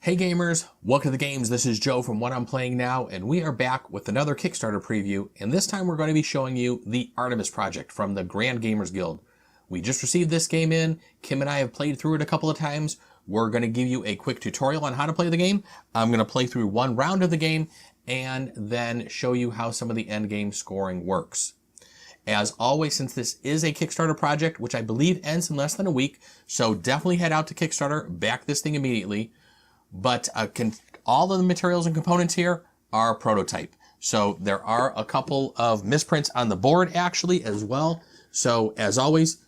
Hey gamers, welcome to the games. This is Joe from What I'm Playing Now, and we are back with another Kickstarter preview, and this time we're going to be showing you the Artemis project from the Grand Gamers Guild. We just received this game in. Kim and I have played through it a couple of times. We're going to give you a quick tutorial on how to play the game. I'm going to play through one round of the game and then show you how some of the end game scoring works. As always, since this is a Kickstarter project, which I believe ends in less than a week, so definitely head out to Kickstarter, back this thing immediately. But all of the materials and components here are prototype. So there are a couple of misprints on the board actually as well. So as always,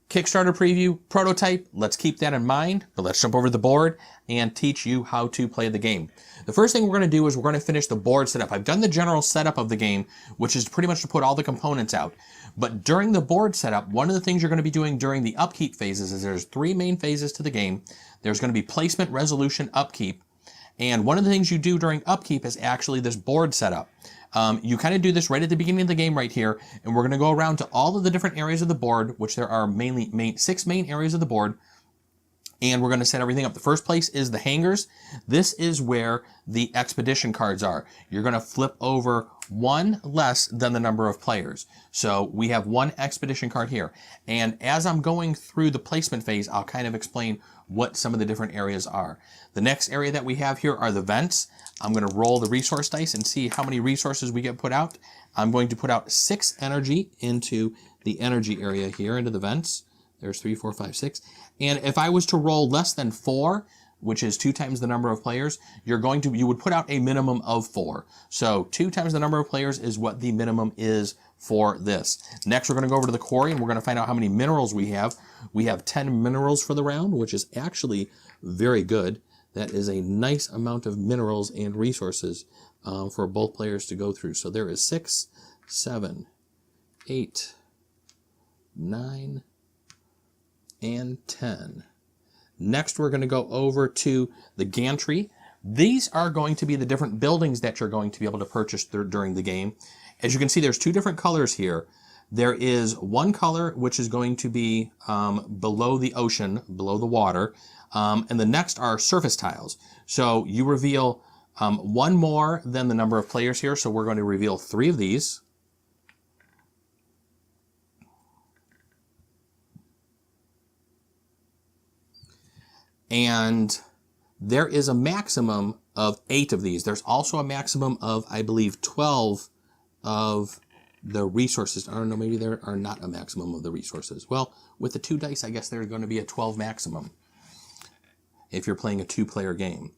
Kickstarter preview, prototype, let's keep that in mind, but let's jump over to the board and teach you how to play the game. The first thing we're going to do is we're going to finish the board setup. I've done the general setup of the game, which is pretty much to put all the components out. But during the board setup, one of the things you're going to be doing during the upkeep phases is there's three main phases to the game. There's going to be placement, resolution, upkeep. And one of the things you do during upkeep is actually this board setup. You kind of do this right at the beginning of the game right here, and we're going to go around to all of the different areas of the board, which there are six main areas of the board, and we're going to set everything up. The first place is the Hangars. This is where the expedition cards are. You're going to flip over one less than the number of players. So we have one expedition card here. And as I'm going through the placement phase, I'll kind of explain what some of the different areas are. The next area that we have here are the vents. I'm going to roll the resource dice and see how many resources we get put out. I'm going to put out 6 energy into the energy area here, into the vents. There's 3, 4, 5, 6. And if I was to roll less than 4, which is 2 times the number of players, you would put out a minimum of 4. So 2 times the number of players is what the minimum is for this. Next, we're going to go over to the quarry and we're going to find out how many minerals we have. We have 10 minerals for the round, which is actually very good. That is a nice amount of minerals and resources for both players to go through. So there is 6, 7, 8, 9, and 10. Next, we're going to go over to the Gantry. These are going to be the different buildings that you're going to be able to purchase during the game. As you can see, there's 2 different colors here. There is one color which is going to be below the ocean, below the water, and the next are surface tiles. So you reveal one more than the number of players here, so we're going to reveal 3 of these. And there is a maximum of 8 of these. There's also a maximum of, I believe, 12 of the resources. I don't know, maybe there are not a maximum of the resources. Well, with the 2 dice, I guess there's going to be a 12 maximum if you're playing a 2-player game.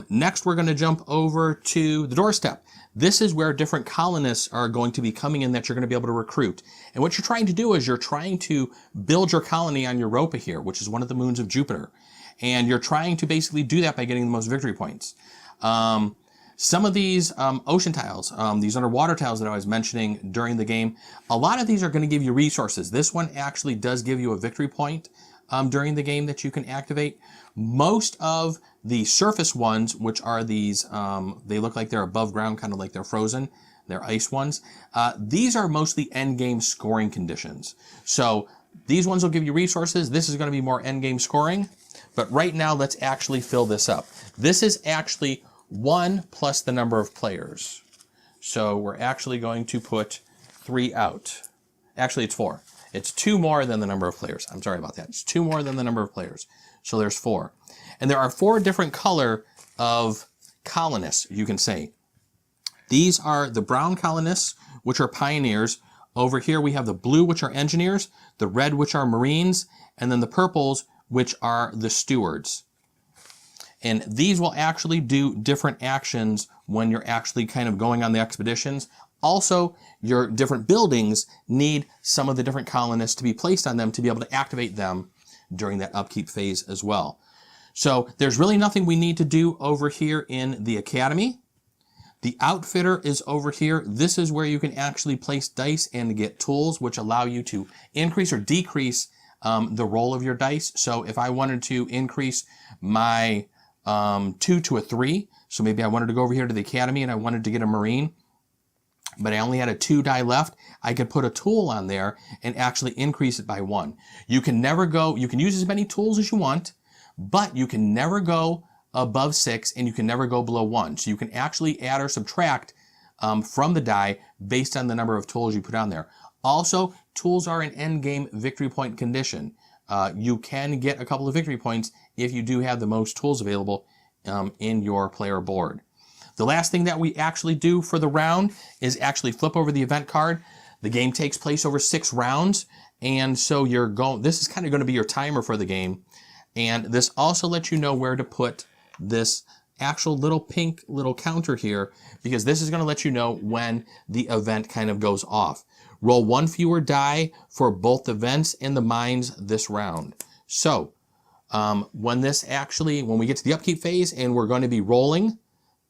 Next, we're going to jump over to the Doorstep. This is where different colonists are going to be coming in that you're going to be able to recruit. And what you're trying to do is you're trying to build your colony on Europa here, which is one of the moons of Jupiter. And you're trying to basically do that by getting the most victory points. Some of these ocean tiles, these underwater tiles that I was mentioning during the game, a lot of these are going to give you resources. This one actually does give you a victory point during the game that you can activate. Most of the surface ones, which are these, they look like they're above ground, kind of like they're frozen. They're ice ones. These are mostly end game scoring conditions. So these ones will give you resources. This is going to be more end game scoring. But right now, let's actually fill this up. This is actually 1 plus the number of players. So we're actually going to put 3 out. Actually, it's 4. It's 2 more than the number of players. I'm sorry about that. It's 2 more than the number of players. So there's 4. And there are 4 different color of colonists, you can say. These are the brown colonists, which are pioneers. Over here, we have the blue, which are engineers, the red, which are marines, and then the purples, which are the stewards. And these will actually do different actions when you're actually kind of going on the expeditions. Also, your different buildings need some of the different colonists to be placed on them to be able to activate them during that upkeep phase as well. So there's really nothing we need to do over here in the academy. The outfitter is over here. This is where you can actually place dice and get tools which allow you to increase or decrease the roll of your dice. So if I wanted to increase my 2 to a 3, so maybe I wanted to go over here to the academy and I wanted to get a marine, but I only had a 2 die left, I could put a tool on there and actually increase it by 1. You can never go, you can use as many tools as you want, but you can never go above 6 and you can never go below 1. So you can actually add or subtract from the die based on the number of tools you put on there. Also, tools are an end game victory point condition. You can get a couple of victory points if you do have the most tools available in your player board. The last thing that we actually do for the round is actually flip over the event card. The game takes place over 6 rounds, and so this is kind of going to be your timer for the game. And this also lets you know where to put this actual little pink little counter here, because this is going to let you know when the event kind of goes off. Roll 1 fewer die for both events and the mines this round. So when we get to the upkeep phase and we're going to be rolling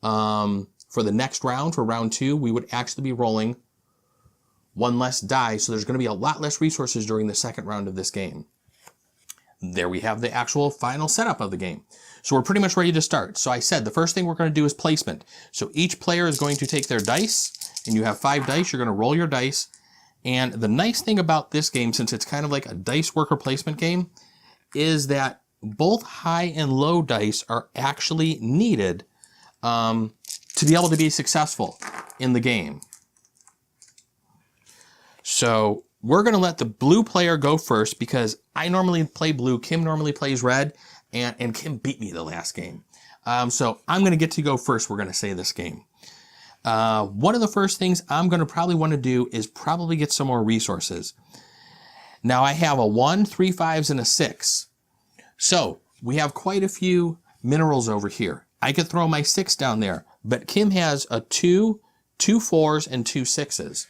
for the next round, for round 2, we would actually be rolling 1 less die. So there's going to be a lot less resources during the second round of this game. There we have the actual final setup of the game. So we're pretty much ready to start. So I said the first thing we're going to do is placement. So each player is going to take their dice, and you have 5 dice. You're going to roll your dice. And the nice thing about this game, since it's kind of like a dice worker placement game, is that both high and low dice are actually needed to be able to be successful in the game. So we're going to let the blue player go first because I normally play blue. Kim normally plays red, and Kim beat me the last game. So I'm going to get to go first, we're going to say, this game. One of the first things I'm going to probably want to do is probably get some more resources. Now I have a 1, 3 5s, and a 6. So we have quite a few minerals over here. I could throw my 6 down there, but Kim has a 2, 2 4s, and 2 6s.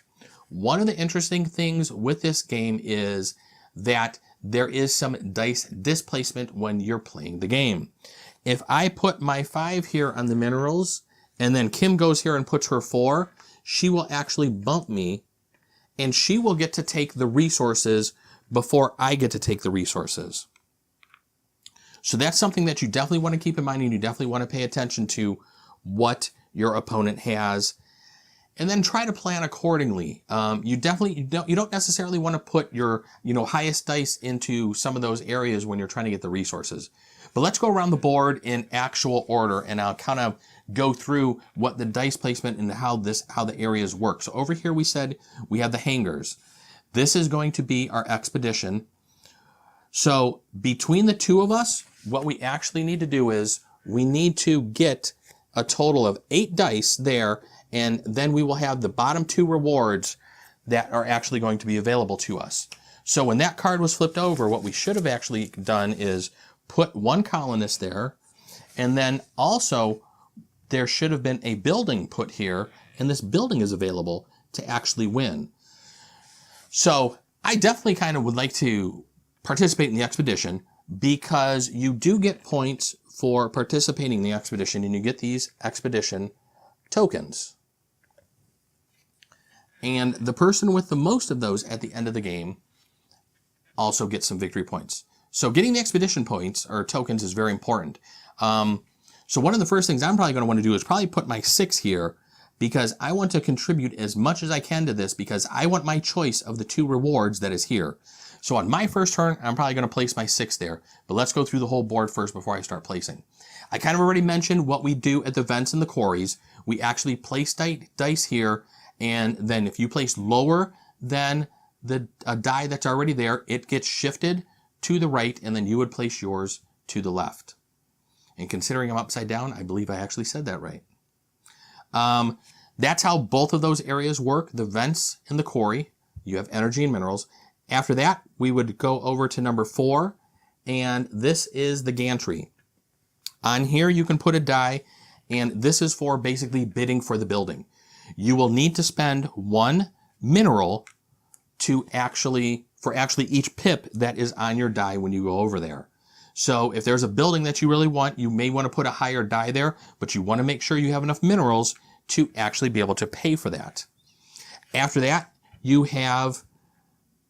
One of the interesting things with this game is that there is some dice displacement when you're playing the game. If I put my 5 here on the minerals, and then Kim goes here and puts her 4, she will actually bump me, and she will get to take the resources before I get to take the resources. So that's something that you definitely want to keep in mind, and you definitely want to pay attention to what your opponent has, and then try to plan accordingly. You don't necessarily want to put your highest dice into some of those areas when you're trying to get the resources. But let's go around the board in actual order, and I'll kind of go through what the dice placement and how the areas work. So over here we said we have the hangars. This is going to be our expedition. So between the two of us, what we actually need to do is we need to get a total of 8 dice there, and then we will have the bottom 2 rewards that are actually going to be available to us. So when that card was flipped over, what we should have actually done is put 1 colonist there, and then also there should have been a building put here, and this building is available to actually win. So I definitely kind of would like to participate in the expedition because you do get points for participating in the expedition, and you get these expedition tokens. And the person with the most of those at the end of the game also gets some victory points. So getting the expedition points or tokens is very important. So one of the first things I'm probably going to want to do is probably put my 6 here, because I want to contribute as much as I can to this, because I want my choice of the 2 rewards that is here. So on my first turn, I'm probably going to place my 6 there, but let's go through the whole board first before I start placing. I kind of already mentioned what we do at the vents and the quarries. We actually place dice here, and then if you place lower than a die that's already there, it gets shifted to the right, and then you would place yours to the left. And considering I'm upside down, I believe I actually said that right. That's how both of those areas work, the vents and the quarry. You have energy and minerals. After that, we would go over to number 4, and this is the gantry. On here, you can put a die, and this is for basically bidding for the building. You will need to spend 1 mineral for actually each pip that is on your die when you go over there. So if there's a building that you really want, you may want to put a higher die there, but you want to make sure you have enough minerals to actually be able to pay for that. After that, you have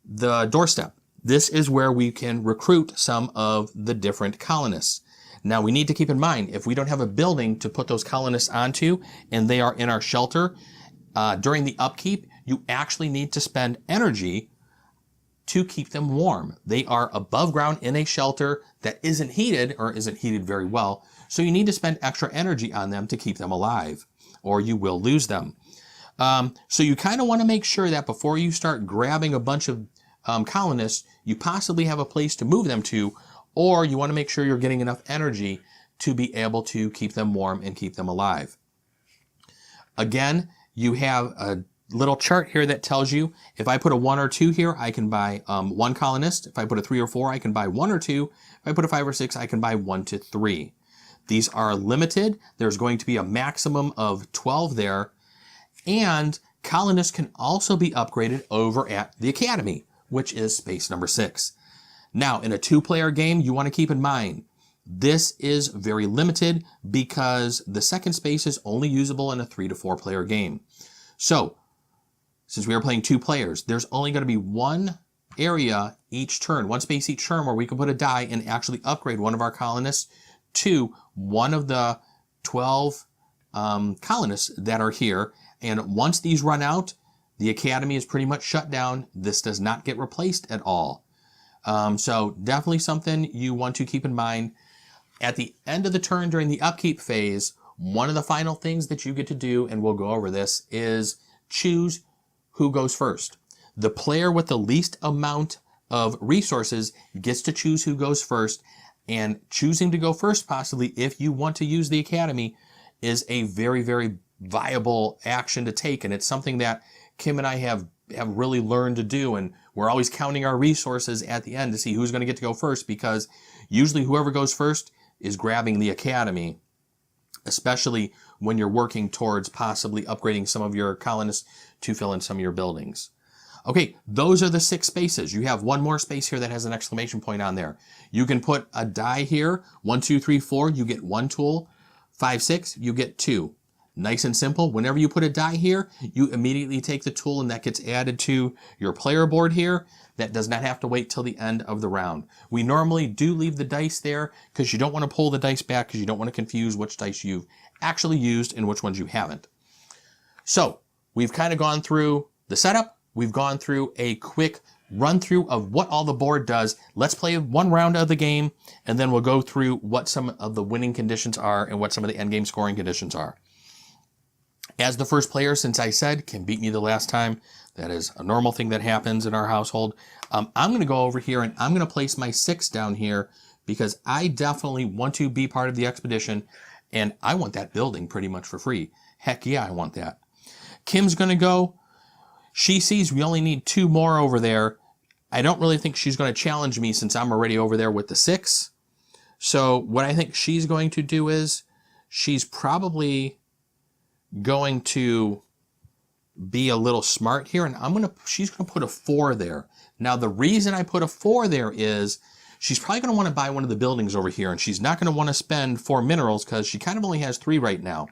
the doorstep. This is where we can recruit some of the different colonists. Now we need to keep in mind, if we don't have a building to put those colonists onto and they are in our shelter, during the upkeep, you actually need to spend energy to keep them warm. They are above ground in a shelter that isn't heated or isn't heated very well, so you need to spend extra energy on them to keep them alive, or you will lose them. So you kind of want to make sure that before you start grabbing a bunch of colonists, you possibly have a place to move them to, or you want to make sure you're getting enough energy to be able to keep them warm and keep them alive. Again, you have a little chart here that tells you if I put a 1 or 2 here, I can buy 1 colonist. If I put a 3 or 4, I can buy 1 or 2. If I put a 5 or 6, I can buy 1 to 3. These are limited. There's going to be a maximum of 12 there. And colonists can also be upgraded over at the Academy, which is space number 6. Now, in a 2-player game, you want to keep in mind, this is very limited because the second space is only usable in a 3 to 4 player game. So, since we are playing 2 players, there's only going to be 1 area each turn, 1 space each turn where we can put a die and actually upgrade one of our colonists to one of the 12 colonists that are here. And once these run out, the Academy is pretty much shut down. This does not get replaced at all. So definitely something you want to keep in mind. At the end of the turn during the upkeep phase, one of the final things that you get to do, and we'll go over this, is choose who goes first. The player with the least amount of resources gets to choose who goes first, and choosing to go first, possibly if you want to use the Academy, is a very, very viable action to take, and it's something that Kim and I have really learned to do, and we're always counting our resources at the end to see who's going to get to go first, because usually whoever goes first is grabbing the Academy, especially when you're working towards possibly upgrading some of your colonists to fill in some of your buildings. Okay, those are the 6 spaces. You have 1 more space here that has an exclamation point on there. You can put a die here, 1, 2, 3, 4, you get 1 tool, 5, 6, you get 2. Nice and simple. Whenever you put a die here, you immediately take the tool and that gets added to your player board here. That does not have to wait till the end of the round. We normally do leave the dice there because you don't want to pull the dice back because you don't want to confuse which dice you've actually used and which ones you haven't. So we've kind of gone through the setup. We've gone through a quick run through of what all the board does. Let's play 1 round of the game and then we'll go through what some of the winning conditions are and what some of the end game scoring conditions are. As the first player, since I said Kim beat me the last time, that is a normal thing that happens in our household. I'm going to go over here and I'm going to place my 6 down here because I definitely want to be part of the expedition and I want that building pretty much for free. Heck yeah, I want that. Kim's going to go. She sees we only need 2 more over there. I don't really think she's going to challenge me since I'm already over there with the 6. So what I think she's going to do is she's probably going to be a little smart here, and she's going to put a 4 there. Now the reason I put a 4 there is she's probably going to want to buy one of the buildings over here, and she's not going to want to spend 4 minerals because she kind of only has 3 right now.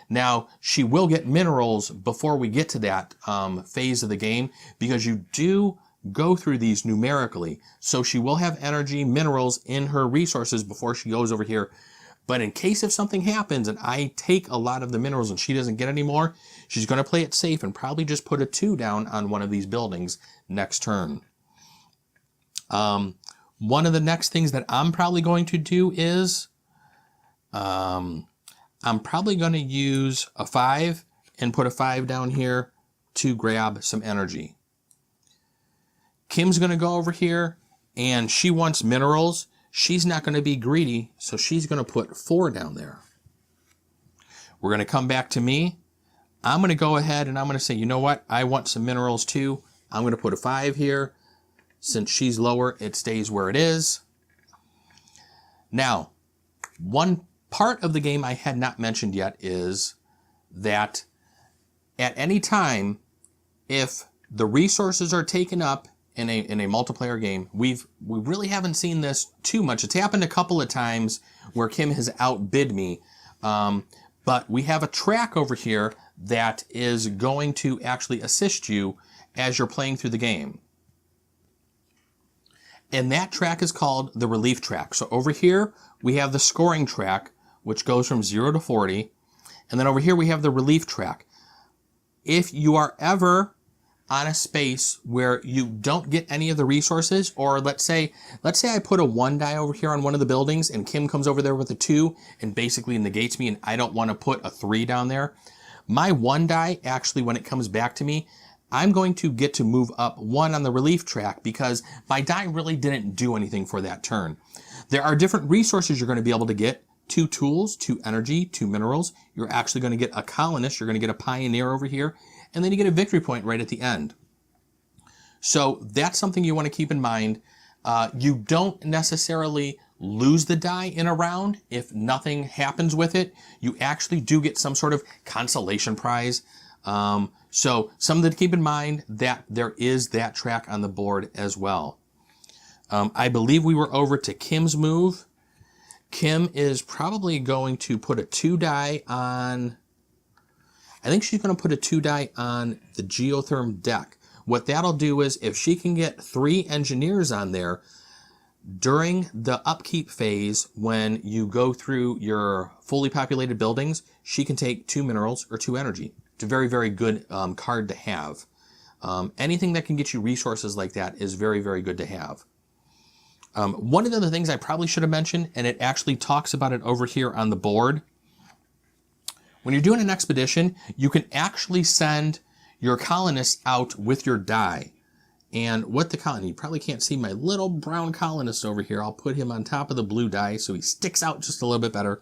Now she will get minerals before we get to that phase of the game because you do go through these numerically. So she will have energy, minerals in her resources before she goes over here. But in case if something happens and I take a lot of the minerals and she doesn't get any more, she's going to play it safe and probably just put a 2 down on one of these buildings next turn. One of the next things that I'm probably going to do is I'm probably going to use a 5 and put a 5 down here to grab some energy. Kim's going to go over here and she wants minerals. She's not going to be greedy, so she's going to put 4 down there. We're going to come back to me. I'm going to go ahead and I'm going to say, you know what? I want some minerals too. I'm going to put a 5 here. Since she's lower, it stays where it is. Now, one part of the game I had not mentioned yet is that at any time, if the resources are taken up in a multiplayer game, we really haven't seen this too much. It's happened a couple of times where Kim has outbid me, but we have a track over here that is going to actually assist you as you're playing through the game. And that track is called the relief track. So over here we have the scoring track, which goes from 0 to 40. And then over here we have the relief track. If you are ever on a space where you don't get any of the resources, or let's say I put a 1 die over here on one of the buildings and Kim comes over there with a 2 and basically negates me, and I don't want to put a 3 down there. My 1 die, actually, when it comes back to me, I'm going to get to move up 1 on the relief track because my die really didn't do anything for that turn. There are different resources you're going to be able to get. 2 tools, 2 energy, 2 minerals. You're actually going to get a colonist. You're going to get a pioneer over here. And then you get a victory point right at the end. So that's something you want to keep in mind. You don't necessarily lose the die in a round if nothing happens with it. You actually do get some sort of consolation prize. So something to keep in mind, that there is that track on the board as well. I believe we were over to Kim's move. Kim is probably going to put a 2 die on, I think she's going to put a 2 die on the geotherm deck. What that'll do is if she can get 3 engineers on there during the upkeep phase, when you go through your fully populated buildings, she can take 2 minerals or 2 energy. It's a very, very good card to have. Anything that can get you resources like that is very, very good to have. One of the other things I probably should have mentioned, and it actually talks about it over here on the board. When you're doing an expedition, you can actually send your colonists out with your die. And what the colony, you probably can't see my little brown colonist over here. I'll put him on top of the blue die so he sticks out just a little bit better.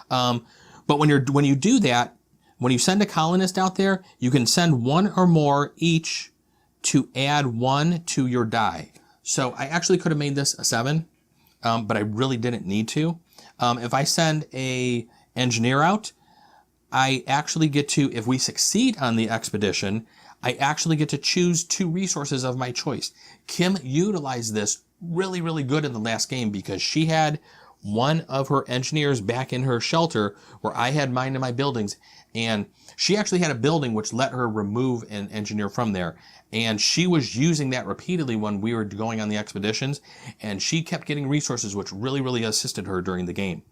But when you do that, when you send a colonist out there, you can send 1 or more each to add 1 to your die. So I actually could have made this a 7, but I really didn't need to. If I send a engineer out, I actually get to, if we succeed on the expedition, I actually get to choose 2 resources of my choice. Kim utilized this really, really good in the last game because she had one of her engineers back in her shelter where I had mine in my buildings, and she actually had a building which let her remove an engineer from there. And she was using that repeatedly when we were going on the expeditions, and she kept getting resources which really, really assisted her during the game.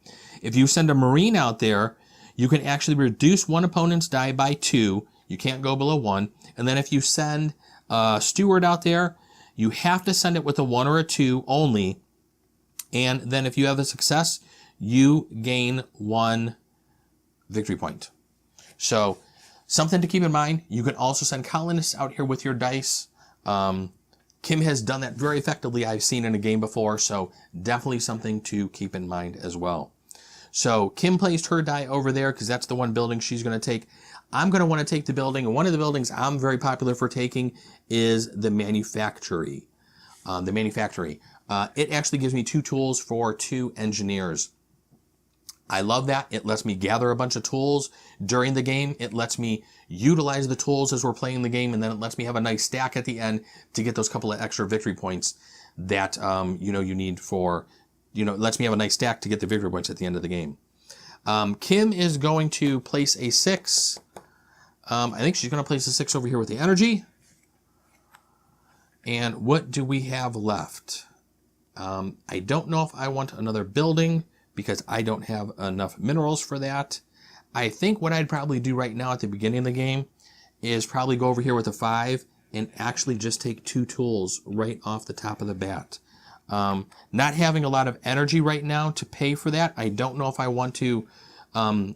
If you send a Marine out there, you can actually reduce one opponent's die by 2. You can't go below 1. And then if you send a Steward out there, you have to send it with a 1 or a 2 only. And then if you have a success, you gain 1 victory point. So something to keep in mind. You can also send colonists out here with your dice. Kim has done that very effectively. I've seen in a game before, so definitely something to keep in mind as well. So Kim placed her die over there because that's the one building she's going to take. I'm going to want to take the building, and one of the buildings I'm very popular for taking is the manufactory. It actually gives me 2 tools for 2 engineers. I love that. It lets me gather a bunch of tools during the game. It lets me utilize the tools as we're playing the game, and then it lets me have a nice stack at the end to get those couple of extra victory points that you need for, it lets me have a nice stack to get the victory points at the end of the game. Kim is going to place a 6. I think she's going to place a 6 over here with the energy. And what do we have left? I don't know if I want another building because I don't have enough minerals for that. I think what I'd probably do right now at the beginning of the game is probably go over here with a 5 and actually just take 2 tools right off the top of the bat. Not having a lot of energy right now to pay for that. I don't know if I want to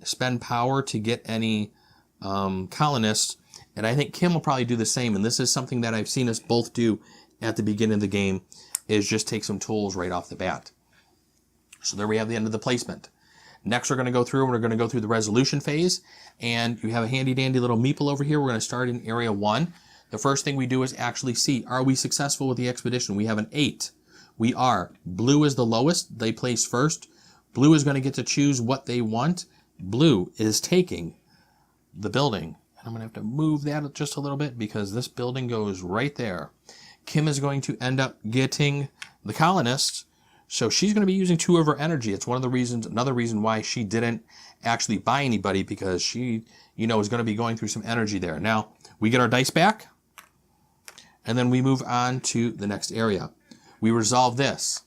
spend power to get any colonists, and I think Kim will probably do the same, and this is something that I've seen us both do at the beginning of the game, is just take some tools right off the bat. So there we have the end of the placement. Next we're going to go through the resolution phase, and you have a handy dandy little meeple over here. We're going to start in area 1. The first thing we do is actually see, are we successful with the expedition? We have an 8. We are. Blue is the lowest. They place first. Blue is going to get to choose what they want. Blue is taking the building. And I'm going to have to move that just a little bit because this building goes right there. Kim is going to end up getting the colonists. So she's going to be using 2 of her energy. It's one of the reasons, another reason why she didn't actually buy anybody, because she, is going to be going through some energy there. Now, we get our dice back, and then we move on to the next area. We resolve this.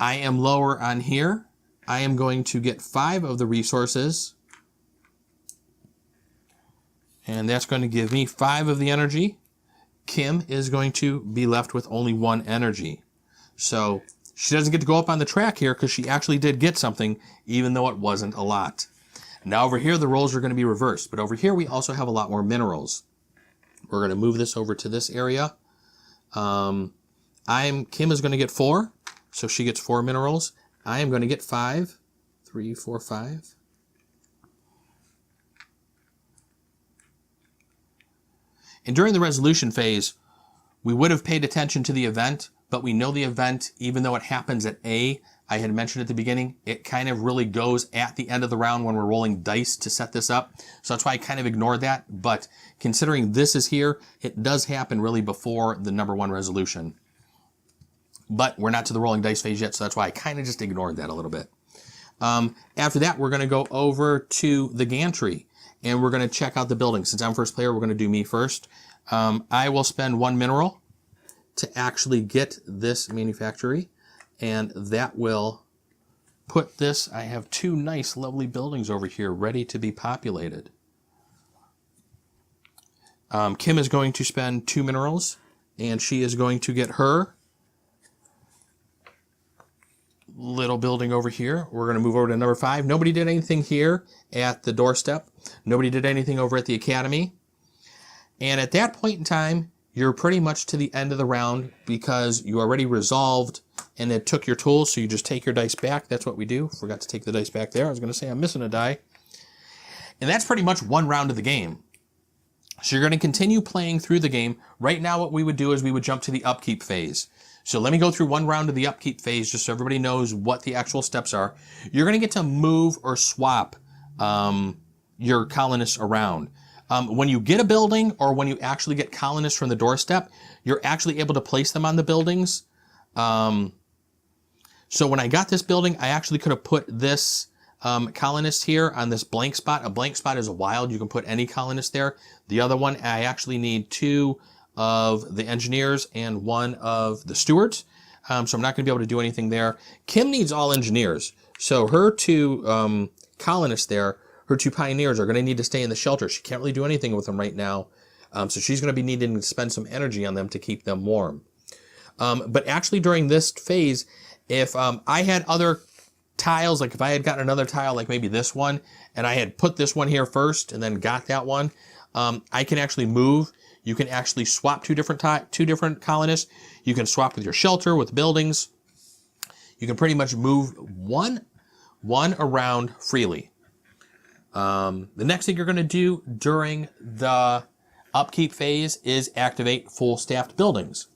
I am lower on here. I am going to get 5 of the resources, and that's going to give me 5 of the energy. Kim is going to be left with only 1 energy. So she doesn't get to go up on the track here because she actually did get something, even though it wasn't a lot. Now over here, the roles are going to be reversed, but over here we also have a lot more minerals. We're going to move this over to this area. Kim is going to get 4, so she gets 4 minerals. I am going to get 5. 3, 4, 5. And during the resolution phase, we would have paid attention to the event, but we know the event, even though it happens at A, I had mentioned at the beginning, it kind of really goes at the end of the round when we're rolling dice to set this up. So that's why I kind of ignored that. But considering this is here, it does happen really before the number 1 resolution. But we're not to the rolling dice phase yet, so that's why I kind of just ignored that a little bit. After that, we're going to go over to the Gantry, and we're going to check out the buildings. Since I'm first player, we're going to do me first. I will spend 1 mineral to actually get this manufactory, and that will put this. I have 2 nice, lovely buildings over here ready to be populated. Kim is going to spend 2 minerals, and she is going to get her little building over here. We're going to move over to number 5. Nobody did anything here at the Doorstep. Nobody did anything over at the Academy. And at that point in time, you're pretty much to the end of the round because you already resolved and it took your tools, so you just take your dice back. That's what we do. Forgot to take the dice back there. I was going to say I'm missing a die. And that's pretty much 1 round of the game. So you're going to continue playing through the game. Right now what we would do is we would jump to the upkeep phase. So let me go through 1 round of the upkeep phase just so everybody knows what the actual steps are. You're going to get to move or swap your colonists around. When you get a building or when you actually get colonists from the Doorstep, you're actually able to place them on the buildings. So when I got this building, I actually could have put this colonist here on this blank spot. A blank spot is a wild. You can put any colonist there. The other one, I actually need 2 of the engineers and 1 of the stewards. So I'm not going to be able to do anything there. Kim needs all engineers. So her 2 colonists there, her 2 pioneers are going to need to stay in the shelter. She can't really do anything with them right now. So she's going to be needing to spend some energy on them to keep them warm. But actually during this phase, if I had other tiles, like if I had gotten another tile like maybe this one, and I had put this one here first and then got that one, I can actually move. You can actually swap 2 different colonists. You can swap with your shelter, with buildings. You can pretty much move one around freely. The next thing you're going to do during the upkeep phase is activate full staffed buildings.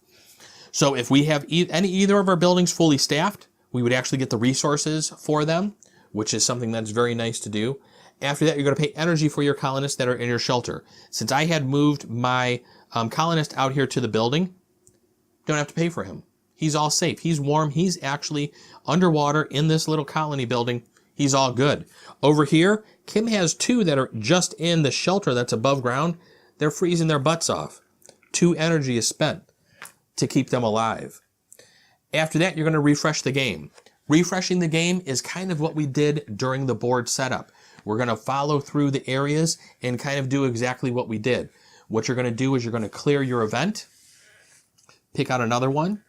So if we have either of our buildings fully staffed, we would actually get the resources for them, which is something that's very nice to do. After that, you're going to pay energy for your colonists that are in your shelter. Since I had moved my colonist out here to the building, don't have to pay for him. He's all safe. He's warm. He's actually underwater in this little colony building. He's all good. Over here, Kim has 2 that are just in the shelter that's above ground. They're freezing their butts off. 2 energy is spent to keep them alive. After that, you're going to refresh the game. Refreshing the game is kind of what we did during the board setup. We're going to follow through the areas and kind of do exactly what we did. What you're going to do is you're going to clear your event, pick out another one,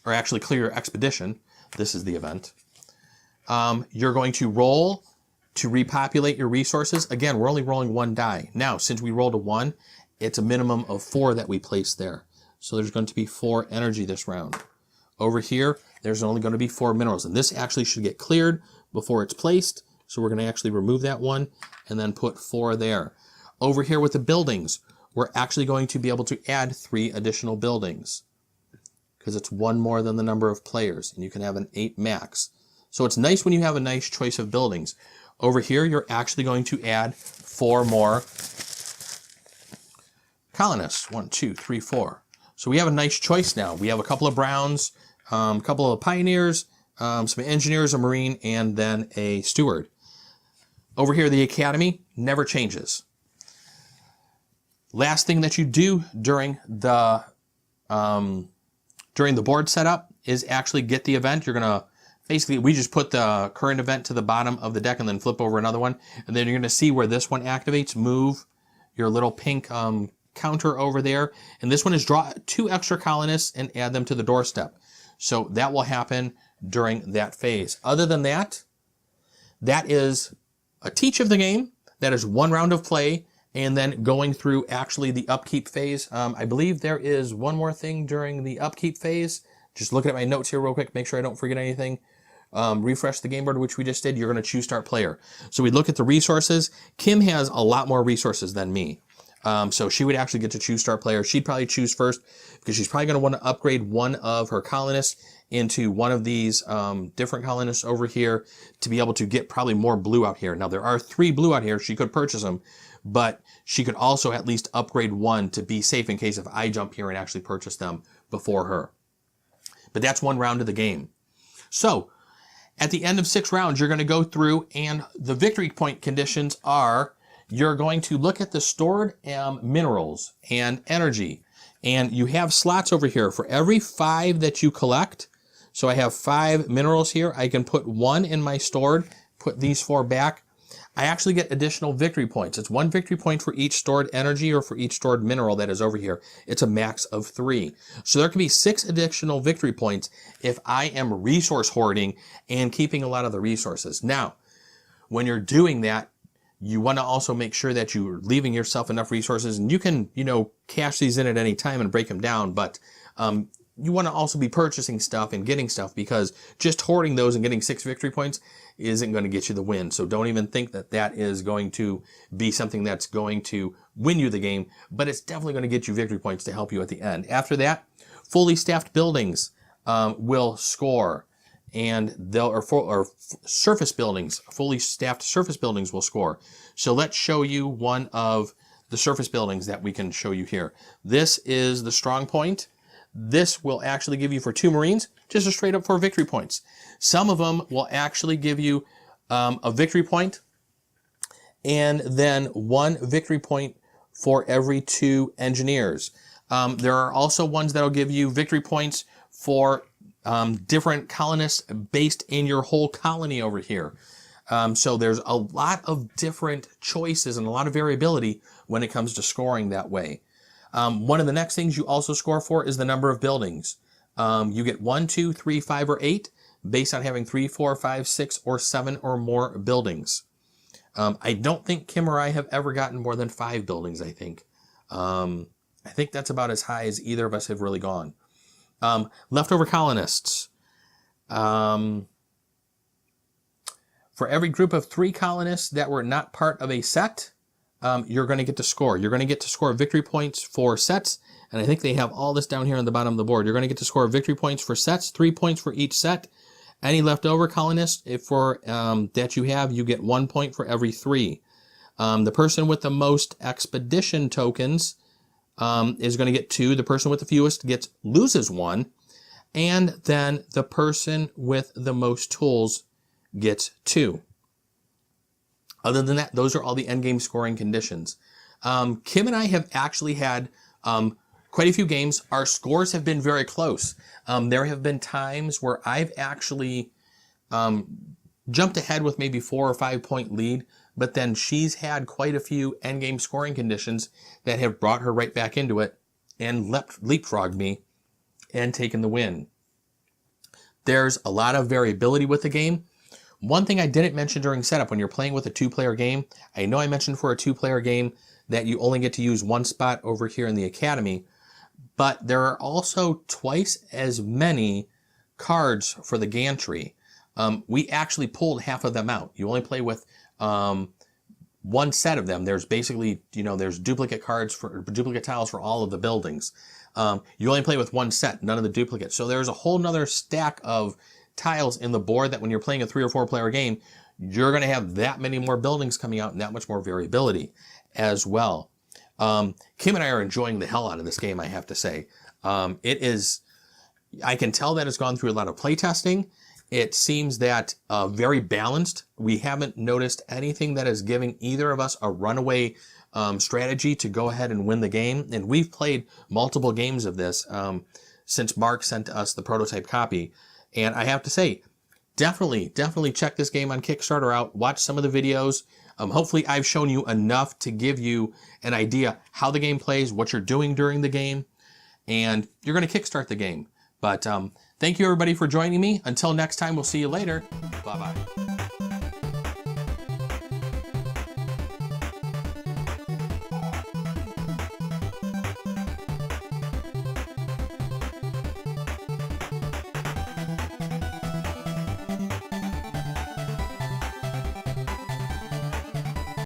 or actually clear your expedition. This is the event. You're going to roll to repopulate your resources. Again, we're only rolling 1 die. Now, since we rolled a 1, it's a minimum of 4 that we place there. So there's going to be 4 energy this round. Over here, there's only going to be 4 minerals. And this actually should get cleared before it's placed. So we're going to actually remove that 1 and then put 4 there. Over here with the buildings, we're actually going to be able to add 3 additional buildings because it's 1 more than the number of players, and you can have an 8 max. So it's nice when you have a nice choice of buildings. Over here, you're actually going to add 4 more colonists. 1, 2, 3, 4. So we have a nice choice now. We have a couple of browns, a couple of pioneers, some engineers, a marine, and then a steward. Over here, the academy never changes. Last thing that you do during the board setup is actually get the event. You're gonna basically, we just put the current event to the bottom of the deck and then flip over another one, and then you're gonna see where this one activates. Move your little pink counter over there. And this one is draw 2 extra colonists and add them to the doorstep. So that will happen during that phase. Other than that, that is a teach of the game. That is 1 round of play, and then going through actually the upkeep phase. I believe there is one more thing during the upkeep phase. Just looking at my notes here real quick, make sure I don't forget anything. Refresh the game board, which we just did. You're going to choose start player. So we look at the resources. Kim has a lot more resources than me. So she would actually get to choose start player. She'd probably choose first because she's probably going to want to upgrade one of her colonists into one of these different colonists over here to be able to get probably more blue out here. Now there are 3 blue out here. She could purchase them, but she could also at least upgrade one to be safe in case if I jump here and actually purchase them before her. But that's 1 round of the game. So at the end of 6 rounds, you're going to go through, and the victory point conditions are you're going to look at the stored minerals and energy. And you have slots over here for every 5 that you collect. So I have 5 minerals here. I can put 1 in my stored, put these 4 back. I actually get additional victory points. It's 1 victory point for each stored energy or for each stored mineral that is over here. It's a max of 3. So there can be 6 additional victory points if I am resource hoarding and keeping a lot of the resources. Now, when you're doing that, you want to also make sure that you're leaving yourself enough resources, and you can, cash these in at any time and break them down, but you want to also be purchasing stuff and getting stuff, because just hoarding those and getting 6 victory points isn't going to get you the win. So don't even think that that is going to be something that's going to win you the game, but it's definitely going to get you victory points to help you at the end. After that, fully staffed buildings will score, and surface buildings, fully staffed surface buildings will score. So let's show you one of the surface buildings that we can show you here. This is the strong point. This will actually give you for 2 Marines, just a straight up 4 victory points. Some of them will actually give you a victory point and then 1 victory point for every 2 engineers. There are also ones that will give you victory points for different colonists based in your whole colony over here. So there's a lot of different choices and a lot of variability when it comes to scoring that way. One of the next things you also score for is the number of buildings. You get 1, 2, 3, 5, or 8 based on having 3, 4, 5, 6, or 7 or more buildings. I don't think Kim or I have ever gotten more than 5 buildings, I think. I think that's about as high as either of us have really gone. Leftover colonists. For every group of 3 colonists that were not part of a set, you're going to get to score. You're going to get to score victory points for sets, and I think they have all this down here on the bottom of the board. You're going to get to score victory points for sets, 3 points for each set. Any leftover colonists that you have, you get 1 point for every 3. The person with the most expedition tokens is going to get 2. The person with the fewest loses 1. And then the person with the most tools gets 2. Other than that, those are all the endgame scoring conditions. Kim and I have actually had quite a few games. Our scores have been very close. There have been times where I've actually jumped ahead with maybe 4 or 5 point lead, but then she's had quite a few endgame scoring conditions that have brought her right back into it and leapfrogged me and taken the win. There's a lot of variability with the game. One thing I didn't mention during setup, when you're playing with a 2-player game, I know I mentioned for a 2-player game that you only get to use 1 spot over here in the academy, but there are also twice as many cards for the Gantry. We actually pulled half of them out. You only play with 1 set of them. There's basically, there's duplicate tiles for all of the buildings. You only play with 1 set, none of the duplicates. So there's a whole nother stack of tiles in the board that when you're playing a 3 or 4 player game, you're going to have that many more buildings coming out and that much more variability as well. Kim and I are enjoying the hell out of this game, I have to say. I can tell that it's gone through a lot of playtesting. It seems that very balanced. We haven't noticed anything that is giving either of us a runaway strategy to go ahead and win the game. And we've played multiple games of this since Mark sent us the prototype copy. And I have to say, definitely check this game on Kickstarter out. Watch some of the videos. Hopefully I've shown you enough to give you an idea how the game plays, what you're doing during the game, and you're going to kickstart the game. But thank you everybody for joining me. Until next time, we'll see you later. Bye-bye.